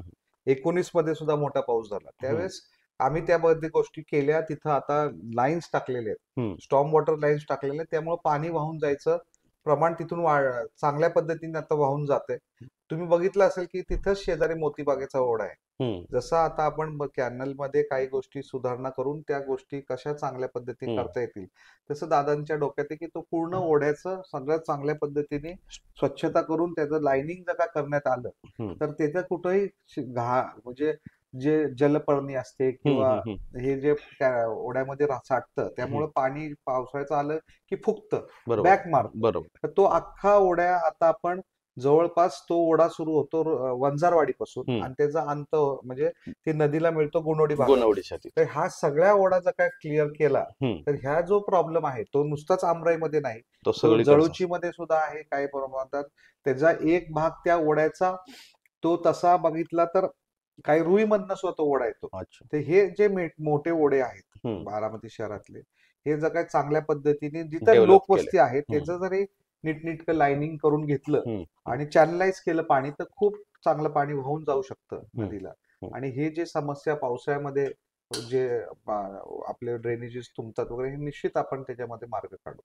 19 मध्ये सुद्धा मोठा पाऊस झाला. त्यावेळेस आम्ही त्याबद्दल गोष्टी केल्या. तिथं आता लाईन्स टाकलेले आहेत, स्टॉर्म वॉटर लाईन्स टाकलेले आहेत. त्यामुळे पाणी वाहून जायचं प्रमाण तिथून चांगल्या पद्धतीने आता वाहून जाते. तुम्ही बघितलं असेल की तिथंच शेजारी मोतीबागेचा ओढा आहे. जसं आता आपण कॅनल मध्ये काही गोष्टी सुधारणा करून त्या गोष्टी कशा चांगल्या पद्धतीने करता येतील, तसं दादांच्या डोक्यात आहे की तो पूर्ण ओढ्याचं सगळ्यात चांगल्या पद्धतीने स्वच्छता करून त्याचं लाईनिंग जर का करण्यात आलं तर त्याचं कुठंही म्हणजे जे जलपर्णी असते किंवा हे जे ओढ्यामध्ये साठतं, त्यामुळे पाणी पावसाळ्याचं आलं की फुगतं, बॅक मारतं. बरोबर. तर तो अख्खा ओढ्या आता आपण जवळपास तो ओढा सुरू होतो वंजारवाडीपासून आणि त्याचा अंत म्हणजे ते नदीला मिळतो गुणवडी गोनवडीसाठी. तर हा सगळ्या ओढा जर काय क्लिअर केला तर ह्या जो प्रॉब्लेम आहे तो नुसताच आमराईमध्ये नाही, तो जळुची मध्ये सुद्धा आहे काही प्रमाणात. त्याचा एक भाग त्या ओढ्याचा तो तसा बघितला तर काही रुईमधनं सुद्धा तो ओढा येतो. तर हे जे मोठे ओढे आहेत बारामती शहरातले, हे जर काही चांगल्या पद्धतीने जिथं लोकवस्ती आहे त्याचं जरी नीटनीटकं लाईनिंग करून घेतलं आणि चॅनलाइज केलं पाणी, तर खूप चांगलं पाणी वाहून जाऊ शकतं नदीला. आणि हे जे समस्या पावसाळ्यामध्ये जे आपले ड्रेनेजेस तुंबतात वगैरे, हे निश्चित आपण त्याच्यामध्ये मार्ग काढू.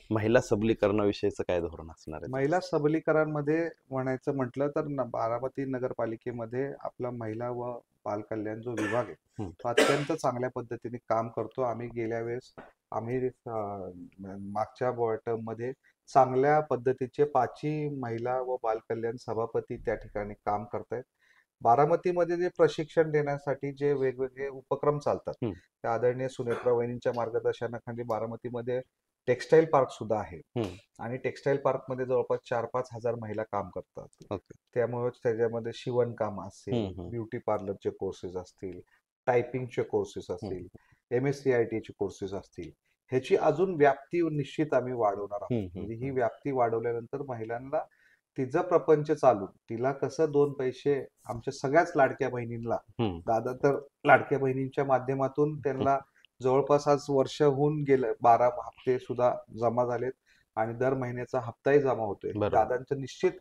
महिला सबलीकरणाविषयीचं काय धोरण असणार आहे? महिला सबलीकरणामध्ये म्हणायचं म्हटलं तर बारामती नगरपालिकेमध्ये आपला महिला व बाल कल्याण जो विभाग आहे तो अत्यंत चांगल्या पद्धतीने काम करतो. आम्ही गेल्या वेळेस मागच्या टर्म मध्ये चांगल्या पद्धतीचे 5ही महिला व बाल कल्याण सभापती त्या ठिकाणी काम करतायत. बारामतीमध्ये जे प्रशिक्षण देण्यासाठी जे वेगवेगळे उपक्रम चालतात, त्या आदरणीय सुनेत्रा वहिनींच्या मार्गदर्शनाखाली बारामतीमध्ये टेक्सटाईल पार्क सुद्धा आहे आणि टेक्सटाईल पार्क मध्ये जवळपास 4-5 हजार महिला काम करतात. त्यामुळे त्याच्यामध्ये शिवणकाम असेल, ब्युटी पार्लरचे कोर्सेस असतील, टायपिंगचे कोर्सेस असतील, MSCIT चे कोर्सेस असतील, ह्याची अजून व्याप्ती निश्चित आम्ही वाढवणार आहोत. म्हणजे ही व्याप्ती वाढवल्यानंतर महिलांना तिचं प्रपंच चालू, तिला कसं 2 पैसे आमच्या सगळ्याच लाडक्या बहिणींना, दादा तर लाडक्या बहिणींच्या माध्यमातून त्यांना जवळपास आज वर्ष होऊन गेलं, 12 हप्ते सुद्धा जमा झालेत आणि दर महिन्याचा हप्ताही जमा होतोय. दादांचं निश्चित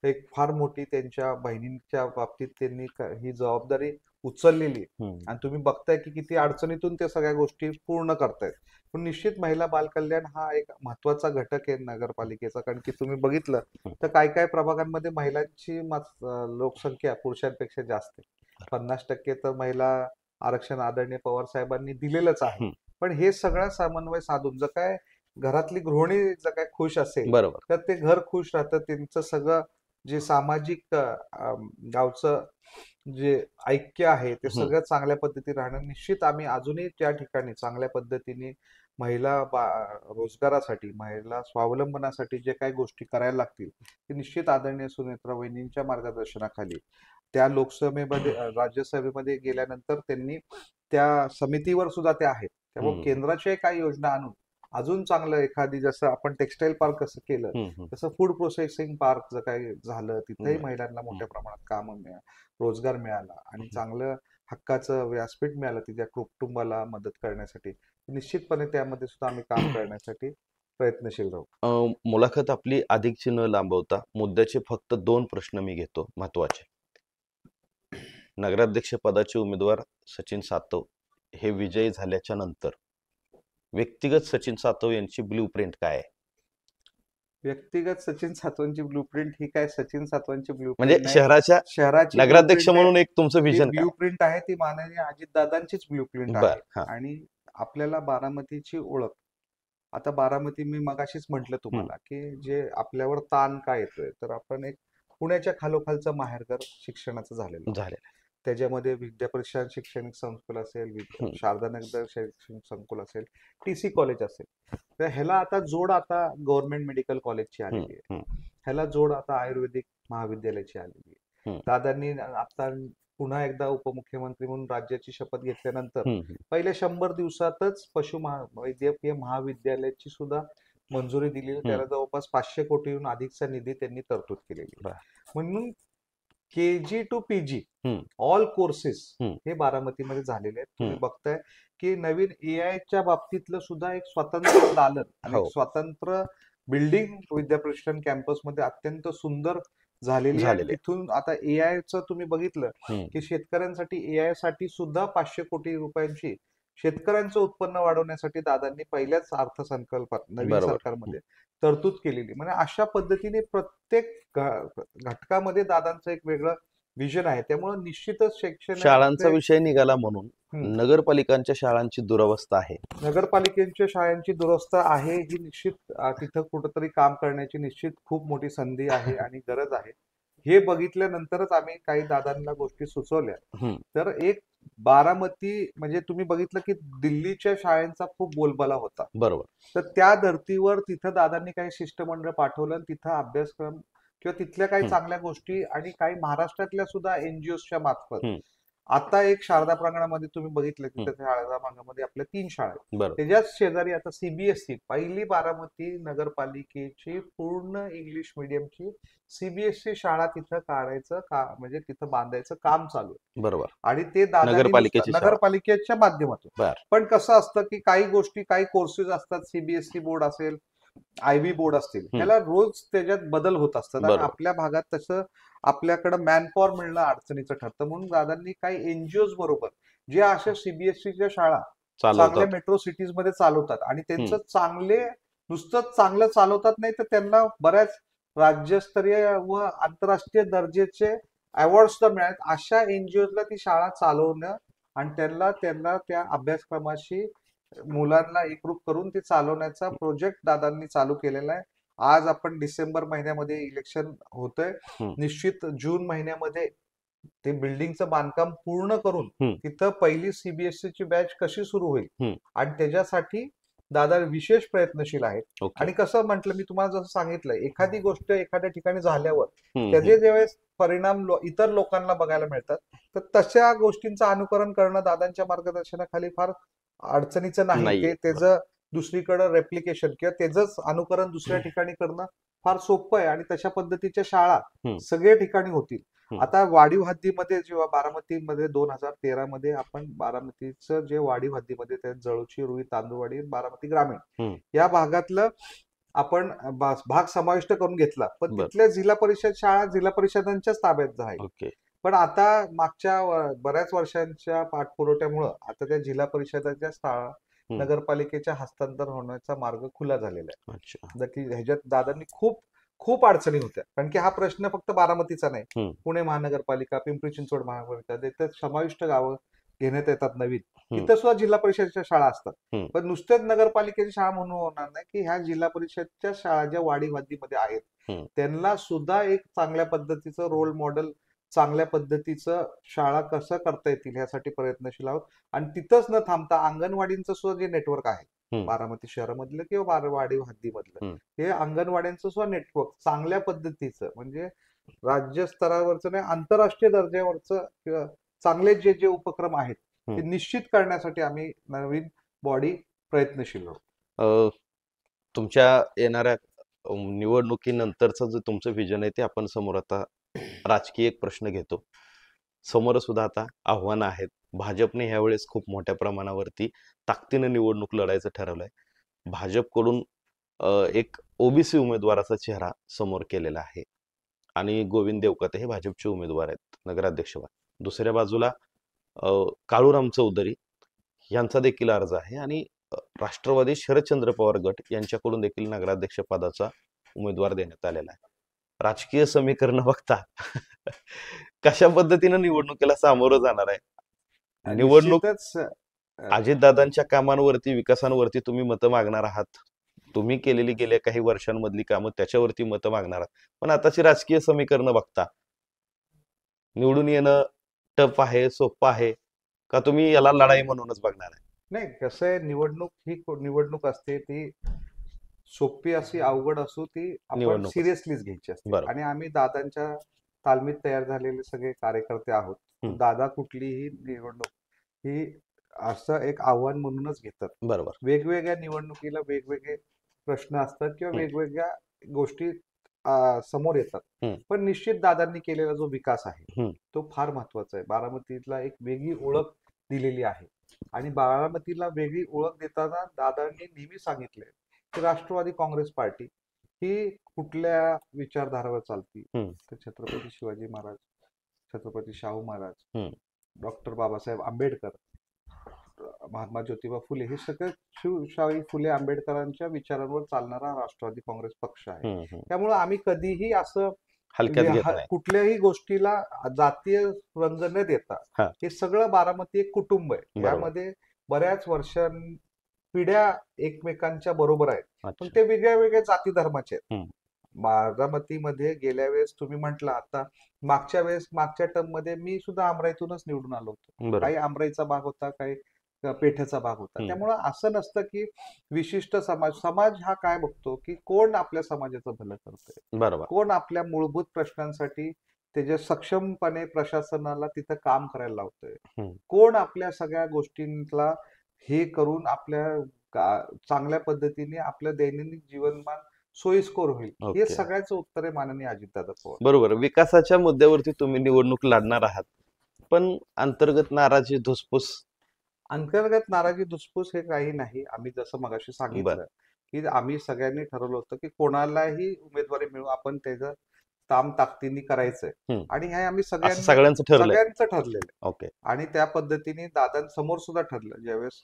एक फार मोठी त्यांच्या बहिणींच्या बाबतीत त्यांनी ही जबाबदारी उचललेली आहे आणि तुम्ही बघताय की किती अडचणीतून ते सगळ्या गोष्टी पूर्ण करतायत. पण निश्चित महिला बाल कल्याण हा एक महत्वाचा घटक आहे नगरपालिकेचा, कारण की तुम्ही बघितलं तर काय काय प्रभागांमध्ये महिलांची लोकसंख्या पुरुषांपेक्षा जास्त आहे. 50% तर महिला आरक्षण आदरणीय पवार साहेबांनी दिलेलंच आहे. पण हे सगळं समन्वय साधून जर काय घरातली गृहिणी जर काय खुश असेल तर ते घर खुश राहतं. त्यांचं सगळं जे सामाजिक गावचं जे ऐक्य आहे ते सगळं चांगल्या पद्धतीने राहणं. निश्चित आम्ही अजूनही त्या ठिकाणी चांगल्या पद्धतीने महिला रोजगारासाठी, महिला स्वावलंबनासाठी जे काही गोष्टी करायला लागतील ते निश्चित आदरणीय सुनेत्रा वहिनींच्या मार्गदर्शनाखाली त्या लोकसभेमध्ये राज्यसभेमध्ये गेल्यानंतर त्यांनी त्या समितीवर सुद्धा ते आहेत. त्यामुळे केंद्राच्या काही योजना आणून अजून चांगलं एखादी, जसं आपण टेक्सटाईल पार्क कसं केलं तसं फूड प्रोसेसिंग पार्क जर काही झालं, तिथेही महिलांना मोठ्या प्रमाणात काम रोजगार मिळाला आणि चांगलं हक्काचं व्यासपीठ मिळालं तिच्या कुटुंबाला मदत करण्यासाठी, निश्चितपणे त्यामध्ये सुद्धा आम्ही काम करण्यासाठी प्रयत्नशील राहू. मुलाखत आपली अधिकची न लांबवता मुद्द्याचे फक्त 2 प्रश्न मी घेतो महत्वाचे. नगराध्यक्ष पदाचे उमेदवार सचिन सातव हे विजयी झाल्याच्या नंतर व्यक्तिगत सचिन सातव यांची ब्ल्यू प्रिंट काय आहे? व्यक्तिगत सचिन सातवांची ब्लूप्रिंट ही काय सचिन सातवांची म्हणजे ब्लूप्रिंट नाही, शहराच्या शहराची नगराध्यक्ष ब्लूप्रिंट आहे. म्हणून एक तुमचं ती विजन काय? ब्लूप्रिंट आहे ती माननीय अजितदादांचीच ब्लूप्रिंट बर आहे. हा आणि आपल्याला बारामतीची ओळख, आता बारामती मी मगाशीच म्हटलं तुम्हाला की जे आपल्यावर ताण काय येतोय, तर आपण एक पुण्याच्या खालोखालचं माहेरघर शिक्षणाचं झालेलं आहोत. झालेलं त्याच्यामध्ये विद्याप्रसाद शैक्षणिक संकुल असेल, शारदानगर शैक्षणिक संकुल असेल, टीसी कॉलेज असेल, तर ह्याला आता जोड आता गव्हर्नमेंट मेडिकल कॉलेजची आलेली आहे. ह्याला जोड आता आयुर्वेदिक महाविद्यालयाची आलेली आहे. दादांनी आता पुन्हा एकदा उपमुख्यमंत्री म्हणून राज्याची शपथ घेतल्यानंतर पहिल्या 100 दिवसातच वैद्यकीय महाविद्यालयाची सुद्धा मंजुरी दिली. त्याला जवळपास 500 कोटीहून अधिकचा निधी त्यांनी तरतूद केलेली. म्हणून KG to PG all courses हे बारामतीमध्ये झालेले आहेत. तुम्ही बघताय की नवीन AI च्या बाबतीतलं सुद्धा एक स्वतंत्र दालन आणि एक स्वतंत्र बिल्डिंग विद्याप्रतिष्ठान कॅम्पसमध्ये अत्यंत सुंदर झालेली आहे. तिथून आता AI चं तुम्ही बघितलं की शेतकऱ्यांसाठी AI साठी सुद्धा 500 कोटी रुपयांची शेतकऱ्यांचं उत्पन्न वाढवण्यासाठी दादांनी पहिल्याच अर्थसंकल्पात नवीन सरकारमध्ये तरतूद केलेली. म्हणजे अशा पद्धतीने प्रत्येक घटकामध्ये दादांचं एक वेगळं विजन आहे. त्यामुळे निश्चितच शैक्षणिक शाळांचा विषय निघाला म्हणून नगरपालिकांच्या शाळांची दुरवस्था आहे. नगरपालिकेच्या शाळांची दुरवस्था आहे ही निश्चित तिथं कुठंतरी काम करण्याची निश्चित खूप मोठी संधी आहे आणि गरज आहे. हे बघितल्यानंतरच आम्ही काही दादांना गोष्टी सुचवल्या. तर एक बारामती म्हणजे तुम्ही बघितलं की दिल्लीच्या शाळांचा खूप बोलबाला होता. बरोबर. तर त्या धर्तीवर तिथं दादांनी काही शिष्टमंडळ पाठवलं, तिथं अभ्यासक्रम किंवा तिथल्या काही चांगल्या गोष्टी आणि काही महाराष्ट्रातल्या सुद्धा NGOsच्या मार्फत आता एक शारदा प्रांगणामध्ये तुम्ही बघितलं तिथे शारदा प्रांगणामध्ये आपल्या 3 शाळा आहेत. त्याच्याच शेजारी आता CBSE पहिली बारामती नगरपालिकेची पूर्ण इंग्लिश मिडियमची CBSE शाळा तिथं काढायचं म्हणजे तिथं बांधायचं काम चालू आहे. बरोबर. आणि ते नगरपालिकेच्या माध्यमातून. पण कसं असतं की काही गोष्टी काही कोर्सेस असतात, CBSE बोर्ड असेल, IB बोर्ड असतील, त्याला रोज त्याच्यात बदल होत असतात आणि आपल्या भागात तसं आपल्याकडे मॅनपॉवर मिळणं अडचणीचं ठरतं. म्हणून दादांनी काही NGOs बरोबर जे अशा CBSEच्या शाळा चांगल्या मेट्रो सिटीज मध्ये चालवतात आणि त्यांचं नुसतंच चांगलं चालवतात नाही तर त्यांना बऱ्याच राज्यस्तरीय व आंतरराष्ट्रीय दर्जाचे अवॉर्ड सुद्धा मिळाले. अशा NGOsला ती शाळा चालवणं आणि त्यांना त्या अभ्यासक्रमाशी मुलांना एकरूप करून ती चालवण्याचा प्रोजेक्ट दादांनी चालू केलेला आहे. आज आपण डिसेंबर महिन्यामध्ये इलेक्शन होतंय. निश्चित जून महिन्यामध्ये ते बिल्डिंगचं बांधकाम पूर्ण करून तिथं पहिली CBSEची बॅच कशी सुरू होईल आणि त्याच्यासाठी दादा विशेष प्रयत्नशील आहेत. आणि कसं म्हटलं मी तुम्हाला जसं सांगितलं, एखादी गोष्ट एखाद्या ठिकाणी झाल्यावर त्याचे ज्यावेळेस परिणाम इतर लोकांना बघायला मिळतात, तर तशा गोष्टींचं अनुकरण करणं दादांच्या मार्गदर्शनाखाली फार अडचणीचं नाही. ते त्याचं दुसरीकडे रेप्लिकेशन किंवा त्याचंच अनुकरण दुसऱ्या ठिकाणी करणं फार सोपं आहे आणि तशा पद्धतीच्या शाळा सगळ्या ठिकाणी होतील. आता वाढीव हद्दीमध्ये जेव्हा बारामतीमध्ये 2013 मध्ये आपण बारामतीचं जे वाढीव हद्दीमध्ये त्या जळूची, रुई, तांदूळवाडी, बारामती ग्रामीण या भागातलं आपण भाग समाविष्ट करून घेतला. पण तिथल्या जिल्हा परिषद शाळा जिल्हा परिषदांच्याच ताब्यात आहे. पण आता मागच्या बऱ्याच वर्षांच्या पाठपुरवठ्यामुळं आता त्या जिल्हा परिषदाच्या शाळा नगरपालिकेच्या हस्तांतर होण्याचा मार्ग खुला झालेला आहे. ह्याच्यात दादांनी खूप अडचणी होत्या. कारण की हा प्रश्न फक्त बारामतीचा नाही, पुणे महानगरपालिका, पिंपरी चिंचवड महानगरपालिका त्याच्यात समाविष्ट गावं घेण्यात येतात नवीन, तिथं सुद्धा जिल्हा परिषदेच्या शाळा असतात. पण नुसतेच नगरपालिकेची शाळा म्हणून होणार नाही की ह्या जिल्हा परिषदच्या शाळा ज्या वाढीव हद्दीमध्ये आहेत त्यांना सुद्धा एक चांगल्या पद्धतीचं रोल मॉडेल, चांगल्या पद्धतीचं शाळा कसं करता येतील यासाठी प्रयत्नशील आहोत. आणि तिथंच न थांबता अंगणवाडींचं सुद्धा जे नेटवर्क आहे बारामती शहरामधलं किंवा वाढीव हद्दीमधलं, हे अंगणवाड्यांचं सुद्धा नेटवर्क चांगल्या पद्धतीचं म्हणजे राज्य स्तरावरचं नाही आंतरराष्ट्रीय दर्जावरचं किंवा चांगले जे उपक्रम आहेत ते निश्चित करण्यासाठी आम्ही नवीन बॉडी प्रयत्नशील आहोत. तुमच्या येणाऱ्या निवडणुकीनंतरचं जे तुमचं विजन आहे ते आपण समोर आता राजकीय एक प्रश्न घेतो. समोर सुद्धा आता आव्हानं आहेत. भाजपने ह्यावेळेस खूप मोठ्या प्रमाणावरती ताकदीने निवडणूक लढायचं ठरवलंय. भाजपकडून एक OBC उमेदवाराचा चेहरा समोर केलेला आहे आणि गोविंद देवकते हे भाजपचे उमेदवार आहेत नगराध्यक्षपद. दुसऱ्या बाजूला काळूराम चौधरी यांचा देखील अर्ज आहे आणि राष्ट्रवादी शरदचंद्र पवार गट यांच्याकडून देखील नगराध्यक्ष पदाचा उमेदवार देण्यात आलेला आहे. राजकीय समीकरण बघता कशा पद्धतीनं निवडणुकीला सामोरं जाणार आहे? निवडणूक निश्चितच अजितदादांच्या कामांवरती, विकासांवरती तुम्ही मतं मागणार आहात. तुम्ही केलेली गेल्या काही वर्षांमधली कामं त्याच्यावरती मतं मागणार आहात. पण आताची राजकीय समीकरणं बघता निवडून येणं टफ आहे, सोपं आहे, का तुम्ही याला लढाई म्हणूनच बघणार आहे? नाही, कसं आहे, निवडणूक असते ती सोपी अशी अवघड असो, ती आपण निवडणूक सिरियसलीच घ्यायची असते. बरोबर. आणि आम्ही दादांच्या तालमीत तयार झालेले सगळे कार्यकर्ते आहोत. हम्म. दादा कुठलीही निवडणूक ही असं एक आव्हान म्हणूनच घेतात. बरोबर. वेगवेगळ्या निवडणुकीला वेगवेगळे प्रश्न असतात किंवा हम्म. वेगवेगळ्या गोष्टी समोर येतात. हम्म. पण निश्चित दादांनी केलेला जो विकास आहे हम्म. तो फार महत्वाचा आहे. बारामतीला एक वेगळी ओळख दिलेली आहे आणि बारामतीला वेगळी ओळख देताना दादांनी नेहमी सांगितलंय की राष्ट्रवादी काँग्रेस पार्टी ही कुठल्या विचारधारावर चालती. हम्म. तर छत्रपती शिवाजी महाराज, छत्रपती शाहू महाराज, हम्म. डॉक्टर बाबासाहेब आंबेडकर, महात्मा ज्योतिबा फुले, हे सगळं शिवशाही फुले आंबेडकरांच्या विचारांवर चालणारा राष्ट्रवादी काँग्रेस पक्ष आहे. हम्म. हम्म. त्यामुळे आम्ही कधीही असं हलक्यात घेत नाही. कुठल्याही गोष्टीला जातीय रंग न देता हा. हे सगळं बारामती एक कुटुंब आहे. बरोबर. यामध्ये बऱ्याच पिढ्या एकमेकांच्या बरोबर आहेत, पण अच्छा. ते वेगळ्या वेगळ्या जाती धर्माचे आहेत. हम्म. बारामतीमध्ये गेल्या वेळेस तुम्ही म्हटलं, आता मागच्या टर्म मध्ये मी सुद्धा आमराईतूनच निवडून आलो होतो. बरोबर. काही आमराईचा भाग होता, काही पेठेचा भाग होता. हम्म. त्यामुळं असं नसतं की विशिष्ट समाज हा काय बघतो की कोण आपल्या समाजाचं भलं करतंय, बरोबर. कोण आपल्या मूलभूत प्रश्नांसाठी त्याच्या सक्षमपणे प्रशासनाला तिथं काम करायला लावतोय, हम्म. कोण आपल्या सगळ्या गोष्टींना हे करून आपल्या चांगल्या पद्धतीने आपलं दैनंदिन जीवनमान सोयीस्कर होईल. हे ओके. सगळ्याचं उत्तर आहे माननीय अजितदादा पवार. बरोबर. विकासाच्या मुद्द्यावरती तुम्ही निवडणूक लढणार आहात, पण अंतर्गत नाराजी, धुसफूस? अंतर्गत नाराजी धुसफूस हे काही नाही. आम्ही जसं मगाशी सांगितलं बरं. की आम्ही सगळ्यांनी ठरवलं होतं की कोणालाही उमेदवारी मिळू, आपण त्याचं ताम ताकदीने करायचंय. हम्म. आणि हे आम्ही असं सगळ्यांचं ठरलंय. सगळ्यांचं ठरलेलं आहे. ओके. आणि त्या पद्धतीने दादांसमोर सुद्धा ठरलं. ज्यावेळेस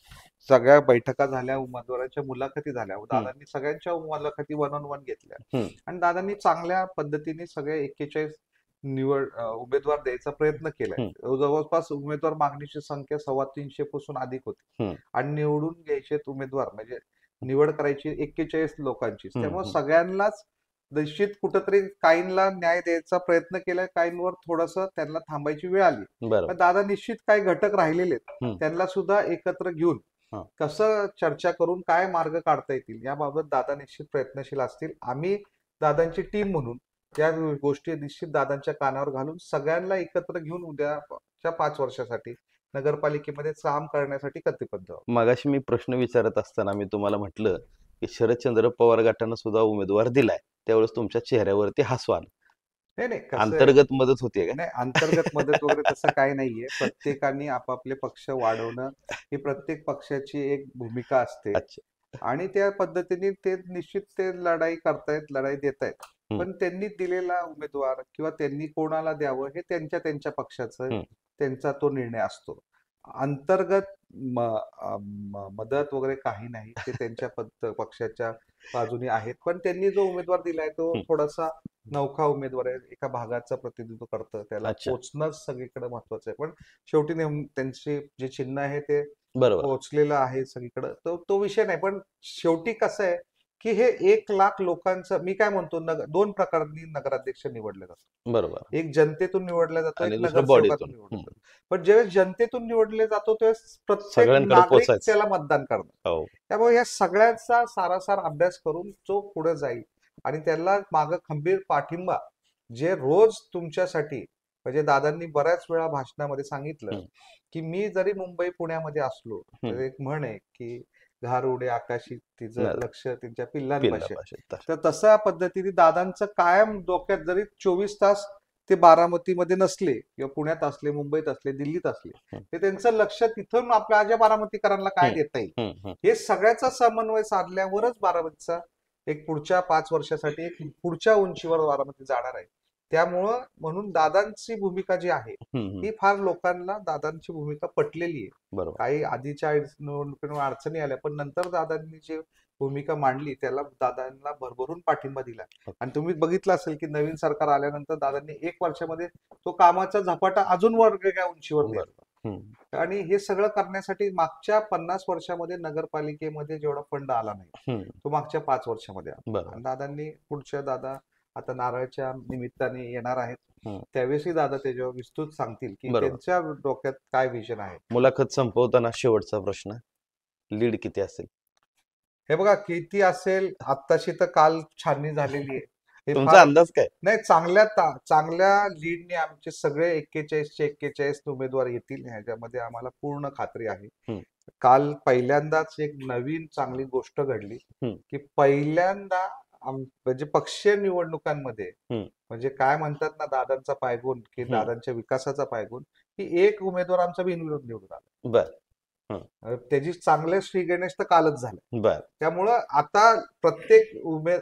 सगळ्या बैठका झाल्या, उमेदवारांच्या मुलाखती झाल्या, दादांनी सगळ्यांच्या मुलाखती 1 on 1 घेतल्या. हम्म. आणि दादांनी चांगल्या पद्धतीने सगळे 41 उमेदवार द्यायचा प्रयत्न केलाय. जवळपास उमेदवार मागणीची संख्या 350 पासून अधिक होती. हम्म. आणि निवडून घ्यायचे उमेदवार म्हणजे निवड करायची 41 लोकांची. त्यामुळे हम्म. सगळ्यांनाच निश्चित कुठंतरी काहींना न्याय द्यायचा प्रयत्न केलाय, काहींवर थोडस त्यांना थांबायची वेळ आली. बरोबर. पण दादा निश्चित काही घटक राहिलेले आहेत, हम्म. त्यांना सुद्धा एकत्र घेऊन हा. कसं चर्चा करून काय मार्ग काढता येतील याबाबत दादा निश्चित प्रयत्नशील असतील. आम्ही दादांची टीम म्हणून त्या गोष्टी निश्चित दादांच्या कानावर घालून सगळ्यांना एकत्र घेऊन उद्याच्या 5 वर्षासाठी नगरपालिकेमध्ये काम करण्यासाठी कटिबद्ध आहोत. मगाशी मी प्रश्न विचारत असताना मी तुम्हाला म्हटलं की शरदचंद्र पवार गटानं सुद्धा उमेदवार दिलाय, त्यावेळेस तुमच्या चेहऱ्यावरती हसू आलं. नाही, कसं आहे, अंतर्गत मदत होतीये का? नाही, अंतर्गत मदत वगैरे तसं काही नाहीये. प्रत्येकाने आपापले पक्ष वाढवणं ही प्रत्येक पक्षाची एक भूमिका असते. अच्छा. आणि त्या पद्धतीने ते निश्चित ते लढाई करतायत, लढाई देतायत. हम्म. पण त्यांनी दिलेला उमेदवार किंवा त्यांनी कोणाला द्यावं हे त्यांच्या पक्षाचं त्यांचा तो निर्णय असतो. अंतर्गत मदत वगैरे काही नाही. ते त्यांच्या पक्षाच्या बाजूने आहेत. पण त्यांनी जो उमेदवार दिलाय तो थोडासा नौका उमेदवार आहे, एका भागाचं प्रतिनिधित्व करतं, त्याला अच्छा. पोचणंच सगळीकडे महत्वाचं आहे. पण शेवटी त्यांचे जे चिन्ह आहे ते बरोबर. पोहोचलेलं आहे सगळीकडे, तो विषय नाही. पण शेवटी कसं आहे की हे 1 लाख लोकांचं, मी काय म्हणतो, 2 प्रकारांनी नगराध्यक्ष निवडले जातात. बरोबर. एक जनतेतून निवडला जातो, आणि एक दुसरं नगरसेवकातून बॉडीतून. निवडला जातो. पण ज्यावेळेस जनतेतून निवडले जातो त्यावेळेस प्रत्येक सगळ्यांकडे नागरिक पोचायचं. त्याला मतदान करणार. हो. त्यामुळे या सगळ्यांचा सारासार अभ्यास करून जो पुढे जाईल आणि त्याला मागं खंबीर पाठिंबा, जे रोज तुमच्यासाठी, म्हणजे दादांनी बऱ्याच वेळा भाषणामध्ये सांगितलं की मी जरी मुंबई पुण्यामध्ये असलो तर एक म्हण आहे की घार उडे आकाशी तिचं लक्ष त्यांच्या पिल्लांपाशी. तर तशा पद्धतीने दादांचं कायम डोक्यात, जरी 24 तास ते बारामतीमध्ये नसले किंवा पुण्यात असले, मुंबईत असले, दिल्लीत असले, ते त्यांचं लक्ष तिथून आपल्या आजच्या बारामतीकरांना काय देता येईल हे सगळ्याचा समन्वय साधल्यावरच बारामतीचा एक पुढच्या 5 वर्षासाठी एक पुढच्या उंचीवर बारामती जाणार आहे. त्यामुळं म्हणून दादांची भूमिका जी आहे हम्म. ही फार लोकांना दादांची भूमिका पटलेली आहे. बरोबर. काही आधीच्या निवडणुकीवर अडचणी आल्या, पण नंतर दादांनी जी भूमिका मांडली त्याला दादांना भरभरून पाठिंबा दिला. आणि तुम्ही बघितलं असेल की नवीन सरकार आल्यानंतर दादांनी 1 वर्षामध्ये तो कामाचा झपाटा अजून वेगळ्या उंचीवर नेला. हम्म. आणि हे सगळं करण्यासाठी मागच्या 50 वर्षामध्ये नगरपालिकेमध्ये जेवढा फंड आला नाही हम्म. तो मागच्या 5 वर्षामध्ये आला. बरोबर. आणि दादांनी पुढच्या दादा आता नारळच्या निमित्ताने येणार आहेत, हम्म. त्यावेळेसही दादा त्याच्यावर विस्तृत सांगतील की बरोबर. त्यांच्या डोक्यात काय विजन आहे. मुलाखत संपवताना शेवटचा प्रश्न, लीड किती असेल? हे बघा किती असेल, आत्ताशी तर काल छाननी झालेली आहे. हे तुमचा फार अंदाज काय? नाही, चांगल्या लीडने आमचे सगळे 41चे 41 उमेदवार येतील ह्याच्यामध्ये आम्हाला पूर्ण खात्री आहे. हम्म. काल पहिल्यांदाच एक नवीन चांगली गोष्ट घडली हम्म. की पहिल्यांदा म्हणजे पक्षीय निवडणुकांमध्ये हम्म. म्हणजे काय म्हणतात ना दादांचा पायगुण की दादांच्या विकासाचा पायगुण, की एक उमेदवार आमचा बिनविरोध निवडून आला. बर. त्याची चांगले श्री गणेश तर कालच झालं. बर. त्यामुळं आता प्रत्येक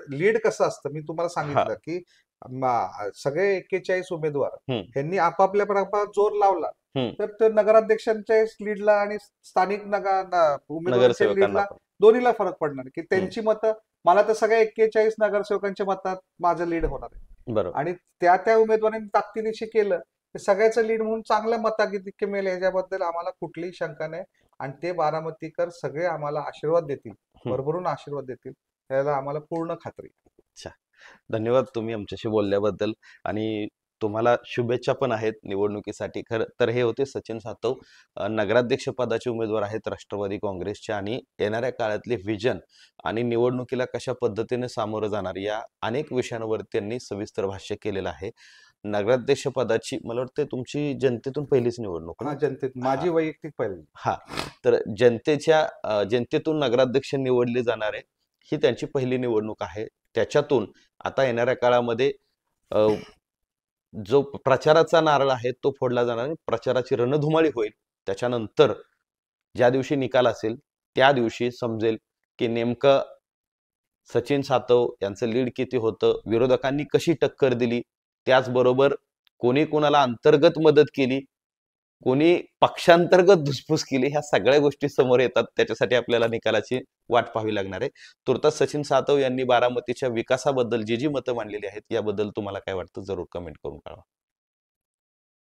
लीड कसं असतं मी तुम्हाला सांगितलं की सगळे 41 उमेदवार हम्म. यांनी आपापल्या प्रकारात जोर लावला हम्म. तर ते नगराध्यक्षांच्या लीडला आणि स्थानिक उमेदवारांच्या नगरसेवकांना लीडला पण. दोन्हीला फरक पडणार की त्यांची मतं. मला तर सगळ्या 41 नगरसेवकांच्या मतात माझं लीड होणार आहे. बरोबर. आणि त्या उमेदवारांनी ताकदीनिशी केलं ते सगळ्याचं लीड म्हणून चांगल्या मताधिक्य मिळेल याच्याबद्दल आम्हाला कुठलीही शंका नाही. आणि ते बारामतीकर सगळे आम्हाला आशीर्वाद देतील, भरभरून आशीर्वाद देतील, याला आम्हाला पूर्ण खात्री. धन्यवाद तुम्ही आमच्याशी बोलल्याबद्दल, आणि तुम्हाला शुभेच्छा पण आहेत निवडणुकीसाठी. खरं तर हे होते सचिन सातव, नगराध्यक्ष पदाचे उमेदवार आहेत राष्ट्रवादी काँग्रेसचे, आणि येणाऱ्या काळातले विजन आणि निवडणुकीला कशा पद्धतीने सामोरं जाणार या अनेक विषयांवर त्यांनी सविस्तर भाष्य केलेलं आहे. नगराध्यक्ष पदाची मला वाटतं तुमची जनतेतून पहिलीच निवडणूक ना? जनतेत माझी वैयक्तिक पहिली. हा, तर जनतेतून नगराध्यक्ष निवडले जाणारे ही त्यांची पहिली निवडणूक आहे. त्याच्यातून आता येणाऱ्या काळामध्ये जो प्रचाराचा नारळ आहे तो फोडला जाणार आहे, प्रचाराची रणधुमाळी होईल. त्याच्यानंतर ज्या दिवशी निकाल असेल त्या दिवशी समजेल की नेमकं सचिन सातव यांचं लीड किती होतं, विरोधकांनी कशी टक्कर दिली, त्याचबरोबर कोणी कोणाला अंतर्गत मदत केली, कोणी पक्षांतर्गत धुसफूस केली, ह्या सगळ्या गोष्टी समोर येतात. त्याच्यासाठी आपल्याला निकालाची वाट पाहावी लागणार आहे. तुर्तास सचिन सातव यांनी बारामतीच्या विकासाबद्दल जी मतं मांडलेली आहेत याबद्दल तुम्हाला काय वाटतं जरूर कमेंट करून कळवा.